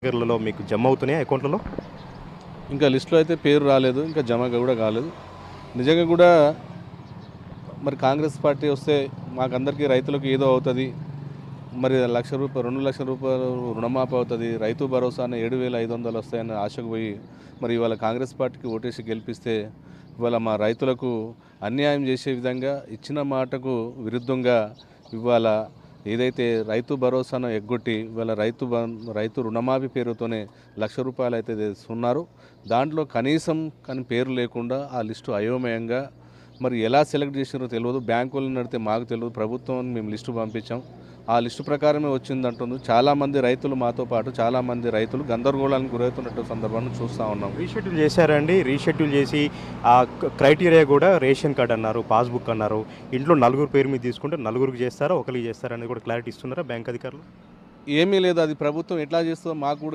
దగ్గరలో మీకు జమ అవుతున్నాయా అకౌంట్లలో? ఇంకా లిస్టులో అయితే పేరు రాలేదు, ఇంకా జమ కూడా కాలేదు. నిజంగా కూడా మరి కాంగ్రెస్ పార్టీ వస్తే మాకందరికీ రైతులకు ఏదో అవుతుంది, మరి రూ. 2,00,000 రుణమాఫీ అవుతుంది, రైతు భరోసా అనే 7,500 వస్తాయని ఆశకు పోయి మరి ఇవాళ కాంగ్రెస్ పార్టీకి ఓటేసి గెలిపిస్తే ఇవాళ మా రైతులకు అన్యాయం చేసే విధంగా ఇచ్చిన మాటకు విరుద్ధంగా ఇవాళ ఏదైతే రైతు భరోసాను ఎగ్గొట్టి ఇవాళ రైతు రుణమాఫీ పేరుతోనే రూ. 1,00,000 అయితే ఇస్తున్నారు. దాంట్లో కనీసం కానీ పేరు లేకుండా ఆ లిస్టు అయోమయంగా మరి ఎలా సెలెక్ట్ చేసినారో తెలియదు. బ్యాంకులను నడితే మాకు తెలియదు, ప్రభుత్వం మేము లిస్టు పంపించాం, ఆ లిస్టు ప్రకారమే వచ్చిందంటుంది. చాలామంది రైతులు మాతో పాటు చాలామంది రైతులు గందరగోళానికి గురవుతున్నట్టు సందర్భాన్ని చూస్తూ ఉన్నాం. రీషెడ్యూల్ చేశారండి. రీషెడ్యూల్ చేసి ఆ క్రైటీరియా కూడా రేషన్ కార్డ్ అన్నారు, పాస్బుక్ అన్నారు. ఇంట్లో నలుగురు పేరు మీద తీసుకుంటే నలుగురికి చేస్తారా, ఒకరికి చేస్తారా అనేది కూడా క్లారిటీ ఇస్తున్నారా బ్యాంక్ అధికారులు? ఏమీ లేదు, అది ప్రభుత్వం ఎట్లా చేస్తుందో మాకు కూడా